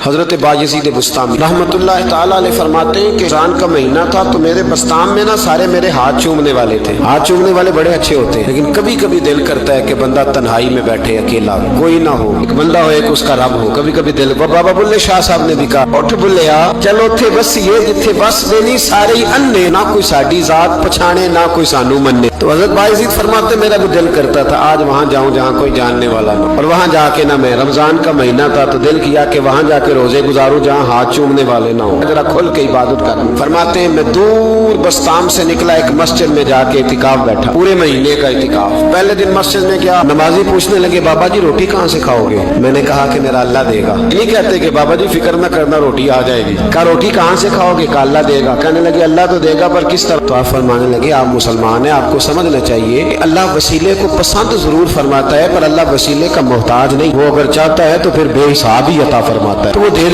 حضرت باجزید بستامی رحمتullah تعالی علیہ فرماتے ہیں کہ رمضان کا مہینہ تھا تو میرے بستام میں نا سارے میرے ہاتھ چومنے والے تھے. ہاتھ چومنے والے بڑے اچھے ہوتے ہیں، لیکن کبھی کبھی دل کرتا ہے کہ بندہ تنہائی میں بیٹھے اکیلا، کوئی نہ ہو، ایک بندہ ہو، ایک اس کا رب ہو. کبھی کبھی دل بابا بلے شاہ صاحب نے بھی کہا اٹھ بلیا چلو تھے بس یہ جتھے بس دینی سارے ہی انے، نہ کوئی ساڈی ذات پچھانے نہ کوئی سانو مننے. تو حضرت باجزید فرماتے میرا بھی دل کرتا تھا آج وہاں جاؤں جہاں کوئی جاننے والا نہ، اور وہاں جا کے نہ میں رمضان کا مہینہ تھا تو دل کیا کہ وہاں جا کے روزے گزاروں جہاں ہاتھ چومنے والے نہ ہوں، ذرا کھل کے عبادت کروں. فرماتے ہیں میں دور بستام سے نکلا، ایک مسجد میں جا کے اعتکاف بیٹھا، پورے مہینے کا اعتکاف. پہلے دن مسجد میں گیا، نمازی پوچھنے لگے بابا جی روٹی کہاں سے کھاؤ گے؟ میں نے کہا کہ میرا اللہ دے گا. نہیں کہتے کہ بابا جی فکر نہ کرنا روٹی آ جائے گی. کہا روٹی کہاں سے کھاؤ گے؟ کہا اللہ دے گا. کہنے لگے اللہ تو دے گا پر کس طرح؟ تو آپ فرمانے لگے آپ مسلمان ہیں، آپ کو سمجھنا چاہیے کہ اللہ وسیلے کو پسند ضرور فرماتا ہے پر اللہ وسیلے کا محتاج نہیں. وہ اگر چاہتا ہے تو پھر بے حساب ہی عطا فرماتا ہے، تو وہ دے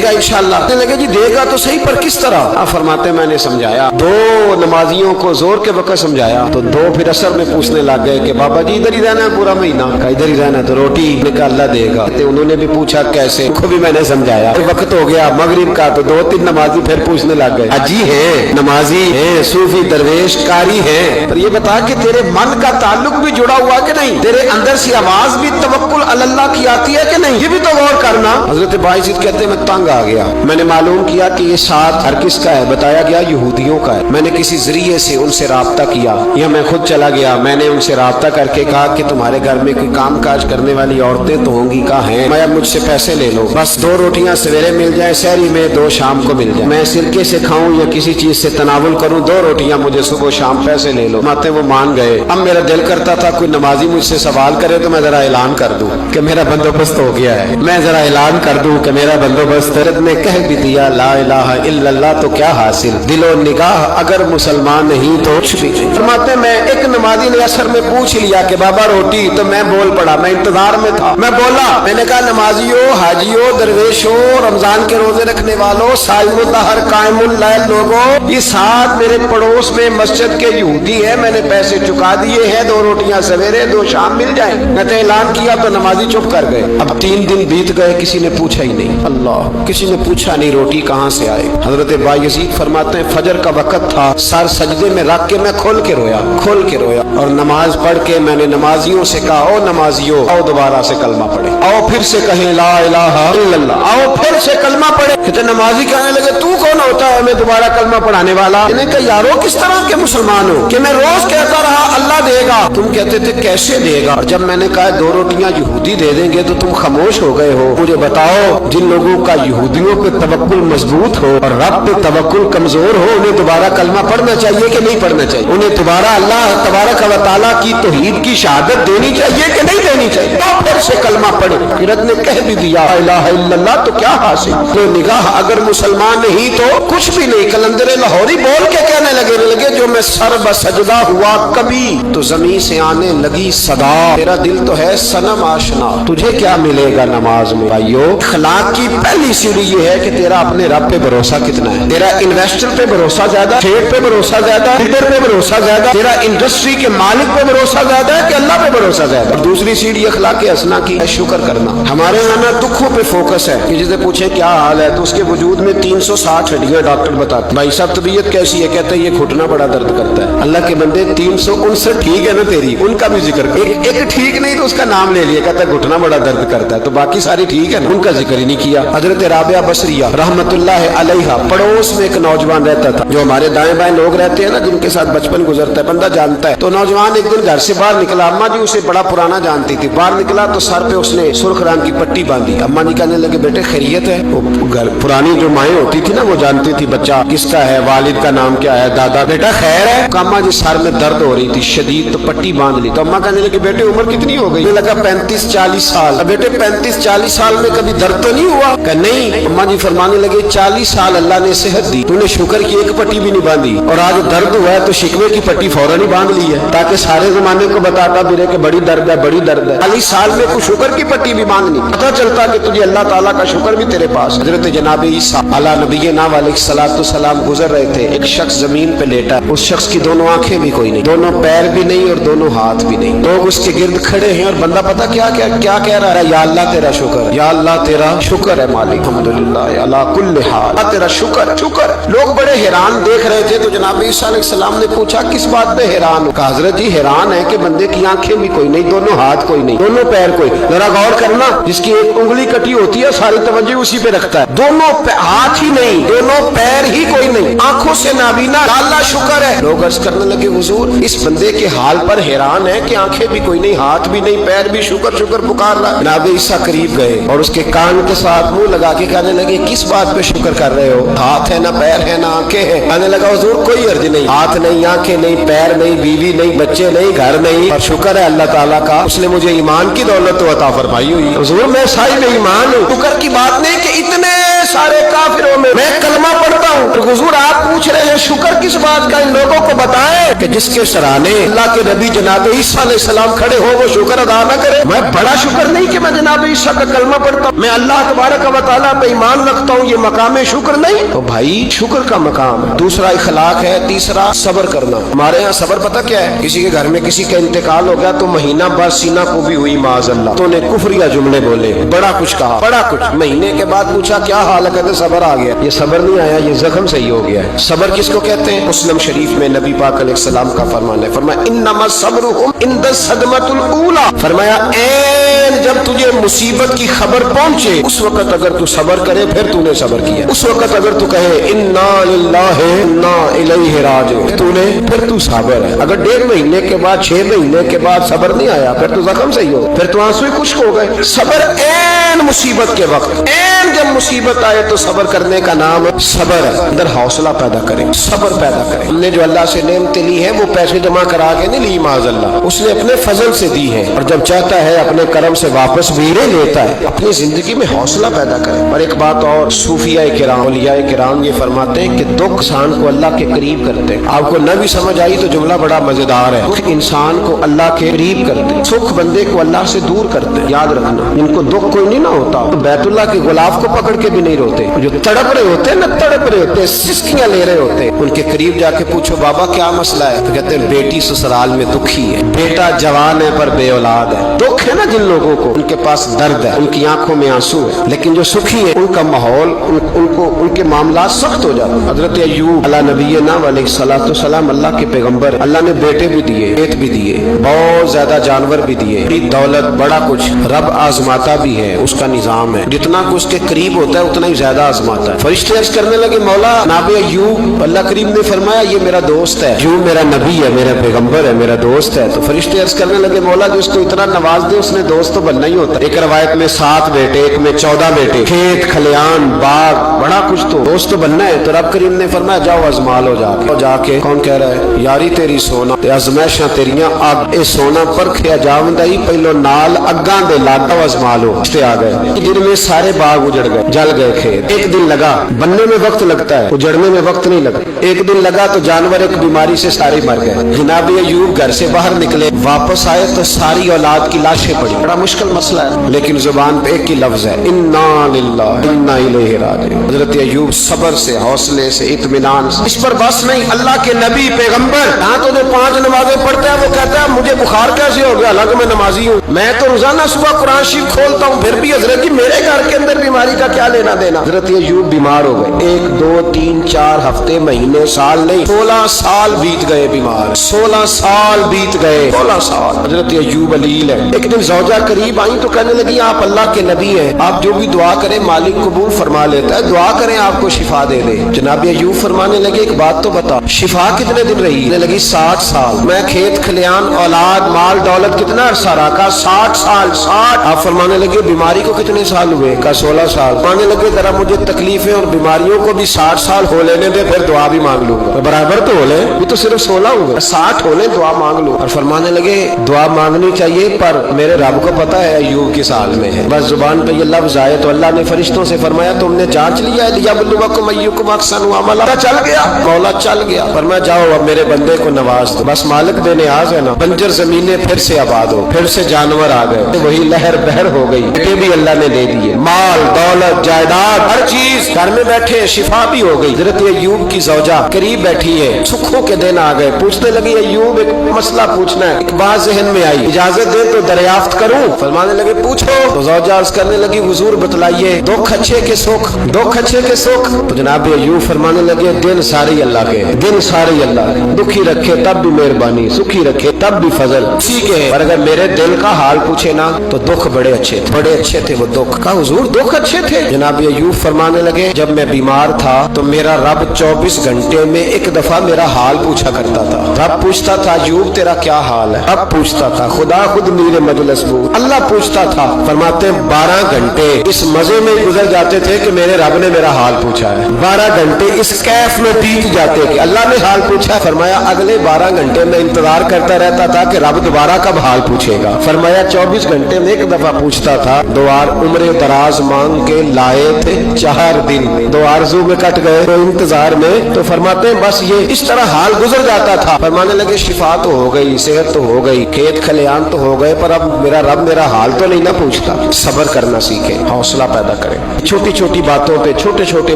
گا انشاءاللہ. کہنے لگے جی دے گا تو صحیح پر کس طرح؟ آپ فرماتے ہیں میں نے سمجھایا، دو نمازیوں کو زور کے وقت سمجھایا تو دو پھر اثر میں پوچھنے لگ گئے کہ بابا جی ادھر ہی رہنا ہے پورا مہینہ؟ کہا ادھر ہی رہنا ہے. تو روٹی نے کہا اللہ دے گا. انہوں نے بھی پوچھا کیسے؟ کو بھی میں نے سمجھایا. وقت ہو گیا مغرب کا تو دو تین نمازی پھر پوچھنے لگ گئے حجی ہے، نمازی ہے، صوفی درویش قاری ہے، پر یہ بتا کہ تیرے من کا تعلق بھی جڑا ہوا کہ نہیں؟ تیرے اندر سے آواز بھی توکل علی اللہ کی آتی ہے کہ نہیں؟ یہ بھی تو غور کرنا. حضرت باجزید کہتے ہیں میں تنگ آ گیا. میں نے معلوم کیا کہ یہ ساتھ ہر کس کا ہے؟ بتایا گیا یہودیوں کا ہے. میں نے کسی ذریعے سے ان سے رابطہ کیا یا میں خود چلا گیا. میں نے ان سے رابطہ کر کے کہا کہ تمہارے گھر میں کوئی کام کاج کرنے والی عورتیں تو ہوں گی؟ کہا ہیں. میں مجھ سے پیسے لے لو، بس 2 روٹیاں سویرے مل جائیں سحری میں، 2 شام کو مل جائیں. میں سرکے سے کھاؤں یا کسی چیز سے تناول کروں، 2 روٹیاں مجھے صبح شام پیسے لے لو. ماتے وہ مان گئے. اب میرا دل کرتا تھا کوئی نمازی مجھ سے سوال کرے تو میں ذرا اعلان کر دوں کہ میرا بندوبست ہو گیا ہے، میں ذرا اعلان کر دوں کہ میرا بندوبست. حضرت نے کہہ بھی دیا لا الہ الا اللہ تو کیا حاصل، دل و نگاہ اگر مسلمان نہیں تو کچھ بھی نہیں. فرماتے میں ایک نمازی نے اثر میں پوچھ لیا کہ بابا روٹی، تو میں بول پڑا، میں انتظار میں تھا. میں بولا، میں نے کہا نمازیوں، حاجیوں، درویشوں، رمضان کے روزے رکھنے والوں، صائم الدہر قائم اللیل لوگوں، یہ ساتھ میرے پڑوس میں مسجد کے یہودی ہیں، میں نے پیسے چکا دیے ہیں، 2 روٹیاں سویرے 2 شام مل جائیں. میں نے اعلان کیا تو نمازی چپ کر گئے. اب 3 دن بیت گئے، کسی نے پوچھا ہی نہیں. اللہ، کسی نے پوچھا نہیں روٹی کہاں سے آئے. حضرت باجزید فرماتے ہیں فجر کا وقت تھا، سر سجدے میں رکھ کے میں کھول کے رویا اور نماز پڑھ کے میں نے نمازیوں سے کہا او نمازیوں آؤ دوبارہ سے کلمہ پڑھے، آؤ پھر سے کہیں لا الہ الا اللہ، آؤ پھر سے کلمہ پڑھے. کہتے نمازی کہنے لگے تو کون ہوتا ہے ہمیں دوبارہ کلمہ پڑھانے والا؟ انہیں کہا یارو کس طرح کے مسلمان ہو کہ میں روز کہتا رہا اللہ دے گا، تم کہتے تھے کیسے دے گا؟ اور جب میں نے کہا 2 روٹیاں یہودی دے دیں گے تو تم خاموش ہو گئے ہو. مجھے بتاؤ جن لوگوں کا یہودیوں پہ توکل مضبوط ہو اور رب پہ توکل کمزور ہو، انہیں دوبارہ کلمہ پڑھنا چاہیے کہ نہیں پڑھنا چاہیے؟ انہیں دوبارہ اللہ تبارک و تعالیٰ کی توحید کی شہادت دینی چاہیے کہ نہیں دینی چاہیے؟ تو پھر سے کلمہ پڑھے. حضرت نے کہہ بھی دیا لا الہ الا اللہ تو کیا حاصل، تو نگاہ اگر مسلمان نہیں تو کچھ بھی نہیں. کلندر لاہوری بول کے کہنے لگے جو میں سر بسجدہ ہوا کبھی تو زمین سے آنے لگی صدا، تیرا دل تو ہے صنم آشنا، تجھے کیا ملے گا نماز میں؟ بھائیو اخلاق کی پہلی سیڑھی یہ ہے کہ تیرا اپنے رب پہ بھروسہ کتنا ہے. تیرا انویسٹر پہ بھروسہ زیادہ، ٹریڈ پہ بھروسہ زیادہ، لیڈر پہ بھروسہ زیادہ، تیرا انڈسٹری کے مالک پہ بھروسہ زیادہ ہے کہ اللہ پہ بھروسہ زیادہ؟ اور دوسری سیڑھی اخلاق حسنہ کی ہے شکر کرنا. ہمارے یہاں نا دکھوں پہ فوکس ہے کہ جسے پوچھے کیا حال ہے تو اس کے وجود میں 360 ہڈیاں ڈاکٹر بتاتے بھائی صاحب طبیعت کیسی ہے؟ کہتے ہیں یہ گھٹنا بڑا درد کرتا ہے. اللہ کے بندے 359 ٹھیک ہے نا تیری، ان کا بھی ذکر کر. ایک ٹھیک نہیں تو اس کا نام لے لیا، کہتا ہے گھٹنا بڑا درد کرتا ہے، تو باقی ساری ٹھیک ہے نا، ان کا ذکر ہی نہیں کیا. حضرت رابعہ بصریہ رحمت اللہ علیہا پڑوس میں ایک نوجوان رہتا تھا. جو ہمارے دائیں بائیں لوگ رہتے ہیں نا جن کے ساتھ بچپن گزرتا ہے بندہ جانتا ہے. تو نوجوان ایک دن گھر سے باہر نکلا، اماں جی اسے بڑا پرانا جانتی تھی. باہر نکلا تو سر پہ اس نے سرخ رنگ کی پٹی باندھی. اماں جی کہنے لگے بیٹے خیریت ہے؟ وہ گھر پرانی جو مائیں ہوتی تھی نا وہ جانتی تھی بچہ کس کا ہے، والد کا نام کیا ہے، دادا. بیٹا خیر ہے؟ اماں جی سر میں درد ہو رہی تھی شدید، تو پٹی باندھ لی. تو اماں کہنے لگے بیٹے عمر کتنی ہو گئی؟ لگا 35-40 سال. بیٹے 35-40 سال میں کبھی درد تو نہیں ہوا؟ کہ نہیں. اماں جی فرمانے لگے 40 سال اللہ نے صحت دی، تو نے شکر کی ایک پٹی بھی نہیں باندھی، اور آج درد ہوا ہے تو شکوے کی پٹی فوراً ہی باندھ لی ہے تاکہ سارے زمانے کو بتاتا پھرے کہ بڑی درد ہے بڑی درد ہے. 40 سال میں کوئی شکر کی پٹی بھی باندھنی، پتہ چلتا کہ تجھے اللہ تعالیٰ کا شکر بھی تیرے پاس. حضرت जनाब ईसा अला नबीना अलैहिस्सलाम गुजर रहे थे, एक शख्स जमीन पे लेटा, उस शख्स की दोनों आंखें भी कोई नहीं, दोनों पैर भी नहीं और दोनों हाथ भी नहीं। लोग उसके गिर्द खड़े हैं और बंदा पता क्या क्या क्या कह रहा है, या अल्लाह तेरा शुक्र, या अल्लाह तेरा शुक्र है मालिक, अल्हम्दुलिल्लाह अला कुल्ली हाल, तेरा शुक्र शुक्र। लोग बड़े हैरान देख रहे थे, तो जनाब ईसा अलैहिस्सलाम ने पूछा किस बात पे हैरान हो? कहा हजरत जी हैरान है कि बंदे की आंखें भी कोई नहीं, दोनों हाथ कोई नहीं, दोनों पैर कोई। जरा गौर करना, जिसकी एक उंगली कटी होती है सारी तवज्जो उसी पे रखता है, दोनों हाथ ही नहीं, दोनों पैर ही कोई नहीं, आंखों से नाबीना, अल्लाह शुक्र है। लोग अर्ज करने लगे हुजूर इस बंदे के हाल पर हैरान है कि आंखें भी कोई नहीं, हाथ भी नहीं, पैर भी, शुक्र शुक्र पुकार रहा। जनाब ईसा करीब गए और उसके कान के साथ मुंह लगा के कहने लगे किस बात पे शुक्र कर रहे हो? हाथ है ना, पैर है ना, आंखें हैं। कहने लगा हुजूर कोई अर्ज नहीं, हाथ नहीं, आंखें नहीं, पैर नहीं, बीवी नहीं, बच्चे नहीं, घर नहीं, और शुक्र है अल्लाह ताला का, उसने मुझे ईमान की दौलत तो अता फरमाई हुई है। हुजूर मैं साहिब ईमान हूँ। शुक्र की बात नहीं कि इतने सारे काफिरों में मैं कलमा पढ़ता हूँ, तो हुजूर आप पूछ रहे हैं शुक्र किस बात का? इन लोगों को बताएं कि जिसके सराहने अल्लाह के नबी जनाब ईसा अलैहिस्सलाम खड़े हो वो शुक्र अदा न करे। मैं बड़ा शुक्र नहीं कि मैं जनाब ईसा का कलमा पढ़ता हूँ, मैं अल्लाह तबारक व तआला पे ईमान रखता हूँ, ये मकाम शुक्र नहीं। तो भाई शुक्र का मकाम है। दूसरा इखलाक है, तीसरा सब्र करना। हमारे यहाँ सब्र पता क्या है? किसी के घर में किसी का इंतकाल हो गया तो महीना बाद सीना को भी हुई माज़अल्लाह, तो ने कुफरिया जुमले बोले, बड़ा कुछ कहा, बड़ा कुछ। महीने के बाद पूछा क्या हाल है, कहते सब्र आ गया। ये सब्र नहीं आया, ये जख्म सही हो गया है। सब्र किसको कहते हैं? मुस्लिम शरीफ में नबी पाक अलैहिस्सलाम का फरमान है, फरमाया इन्नमा सब्रुहुम इंद सदमतुल ऊला, फरमाया ऐन जब तुझे मुसीबत की खबर पहुंचे उस वक्त अगर तू सब्र करे फिर तूने सब्र किया। उस वक्त अगर तू कहे इन्ना लिल्लाहि इन्ना इलैहि राजिऊन तूने, फिर तू सब्र है। अगर 1.5 महीने के बाद 6 महीने के बाद सब्र नहीं आया फिर तो जख्म सही हो, फिर तो आंसू खुश्क हो गए। सब्र ऐन मुसीबत के वक्त, ऐन जब मुसीबत आए तो सब्र करने का नाम सब्र है। अंदर हौसला पैदा करें, सब्र पैदा करें। हमने जो अल्लाह से नेमतें ली है वो पैसे जमा करा के नहीं ली, माज़अल्लाह उसने अपने फजल से दी है, और जब चाहता है अपने करम से वापस भी लेता है। अपनी जिंदगी में हौसला पैदा करें। और एक बात और, सूफिया किराम, औलिया किराम ये फरमाते हैं कि दुख इंसान को अल्लाह के करीब करते हैं। आपको न भी समझ आई तो जुमला बड़ा मजेदार है। दुख इंसान को अल्लाह के करीब करते हैं, सुख बंदे को अल्लाह से दूर करते हैं। याद रखना, इनको दुख कोई नहीं ना होता तो बैतुल्लाह के गुलाब को पकड़ के भी नहीं रोते। जो तड़प रहे होते हैं ना, तड़प रहे होते हैं, सिसकियां ले रहे होते हैं, उनके करीब जाके पूछो बाबा क्या मसला है, तो कहते हैं बेटी ससुराल में दुखी है, बेटा जवान है पर बे औलाद है। दुख है ना जिन लोगों को, उनके पास दर्द है, उनकी आंखों में आंसू है, लेकिन जो सुखी है उनका माहौल, उनको उनके मामला सख्त हो जाते हैं। हजरत अय्यूब अला नबीना अलैहिस्सलाम अल्लाह के पैगंबर, अल्लाह ने बेटे भी दिए, खेत भी दिए, बहुत ज्यादा जानवर भी दिए, दौलत, बड़ा कुछ। रब आजमाता भी है, उसका निजाम है, जितना कुछ उसके करीब होता है उतना ही ज्यादा आजमाता है। फरिश्ते अर्ज करने लगे मौला जनाब अय्यूब, अल्लाह करीम ने फरमाया ये मेरा दोस्त है, अय्यूब मेरा नबी है, मेरा पैगंबर है, मेरा दोस्त है। तो फरिश्ते अर्ज करने लगे मौला जो उसको इतना नवाज दे उसने दोस्त तो बनना ही होता है। एक रवायत में 7 बेटे, एक में 14 बेटे, खेत खलियान बाग, बड़ा कुछ, तो दोस्त तो बनना है। तो रब करीम ने फरमाया जाओ आजमा लो जाके। कौन कह रहा है? यारी तेरी सोना ते अजमैशां तेरियां अग, ए सोना परखिया जावंदा ही पहलो नाल अग्गां दे लागा आजमा लो। आ गए जिनमें सारे बाग उजड़ गए, जल गए खेत। एक दिन लगा, बनने में वक्त लगता है, उजड़ने में वक्त नहीं लगता। एक दिन लगा तो जानवर एक बीमारी से सारे मर गए। जनाब अय्यूब घर से बाहर निकले, वापस आए तो सारी औलाद की लाशें पड़ी। बड़ा मुश्किल मसला है, लेकिन जुबान पे एक ही लफ्ज है इन्ना लिल्लाहि इन्ना इलैहि राजिऊन। हजरत अय्यूब सब्र से, हौसले से, इत्मीनान से। इस पर बस नहीं, अल्लाह के नबी पैगंबर यहाँ तो जो 5 नमाजें पढ़ता है वो कहता है मुझे बुखार कैसे हो गया, हालांकि मैं नमाजी हूँ, मैं तो रोजाना सुबह कुरान शरीफ खोलता हूँ, फिर भी हजरत जी मेरे घर के अंदर बीमारी का क्या लेना देना। हजरत अय्यूब बीमार हो गए, 1 2 3 4 हफ्ते, महीने, साल नहीं, 16 साल बीत गए बीमार, 16 साल बीत गए, 16 साल। हजरत अय्यूब अलील है। एक दिन ज़ौजा करीब आई तो कहने लगी आप अल्लाह के नबी हैं, आप जो भी दुआ करें मालिक कबूल फरमा लेता है, दुआ करें आपको शिफा दे दे। जनाब अय्यूब फरमाने लगे एक बात तो बता, शिफा कितने दिन रही? कहने लगी 60 साल। मैं खेत खलियान, औलाद, माल दौलत कितना अरसा रखा? 60 साल। 60। आप फरमाने लगे बीमारी को कितने साल हुए? का 16 साल। मांगने लगे जरा मुझे तकलीफें और बीमारियों को भी 60 साल हो लेने दे, फिर दुआ भी मांग लूंगा। तो बराबर तो हो ले, ये तो सिर्फ 16 हुए, 60 हो ले, दुआ मांग लूं। और फरमाने लगे दुआ मांगनी चाहिए पर मेरे रब को पता है अय्यूब किस हाल में है। बस जुबान पे ये लफ्ज आए तो अल्लाह ने फरिश्तों से फरमाया तुमने जांच लिया है, लियबलुवकुम अय्युकुम अहसनु अमला। चल गया, मौला चल गया। फरमाया जाओ अब मेरे बंदे को नवाज दो। बस मालिक देने आज है ना, बंजर जमीनें फिर से आबाद हो, फिर से जानवर आ गए, वही लहर बहर हो गई, बेटे भी अल्लाह ने दे दिए, माल दौलत जायदाद हर चीज मरीज घर में बैठे शिफा भी हो गई। हजरत अय्यूब की ज़ौजा करीब बैठी है, सुखों के दिन आ गए, पूछने लगी अय्यूब एक मसला पूछना है। एक बात जहन में आई, इजाजत दे तो दरियाफ्त करूं? फरमाने लगे पूछो। तो ज़ौजा अर्ज करने लगी हुजूर बतलाइए दुख अच्छे के सुख, दुख अच्छे के सुख। तो जनाब अय्यूब फरमाने लगे दिन सारे अल्लाह के, दिन सारे अल्लाह, दुखी रखे तब भी मेहरबानी, सुखी रखे तब भी फजल उसी के है। और अगर मेरे दिल का हाल पूछे ना तो दुख बड़े अच्छे थे, बड़े अच्छे थे वो दुख। कहा हुजूर दुख अच्छे थे? जनाब अय्यूब फरमाने लगे जब मैं बीमार था तो मेरा रब 24 घंटे में एक दफा मेरा हाल पूछा करता था। रब पूछता था अय्यूब तेरा क्या हाल है? रब पूछता था, खुदा खुद मीरे मजलिस अल्लाह पूछता था। फरमाते 12 घंटे इस मजे में गुजर जाते थे कि मेरे रब ने मेरा हाल पूछा है। 12 घंटे इस कैफ में बीत जाते कि अल्लाह ने हाल पूछा। फरमाया अगले 12 घंटे में इंतजार करता रहता था कि रब दोबारा कब हाल पूछेगा। फरमाया 24 घंटे में एक दफा पूछता था। दो बार उम्र दराज मांग के लाए थे 4 दिन, 2 आरज़ू में कट गए तो इंतजार में। तो फरमाते हैं बस ये इस तरह हाल गुजर जाता था। फरमाने लगे शिफा तो हो गई, सेहत तो हो गई, खेत खलियान तो हो गए, पर अब मेरा रब मेरा हाल तो नहीं ना पूछता। सब्र करना सीखे, हौसला पैदा करें। छोटी छोटी बातों पे, छोटे छोटे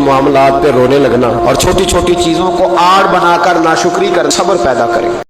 मामलात पे रोने लगना और छोटी छोटी चीजों को आड़ बनाकर नाशुक्री कर, सब्र पैदा करें।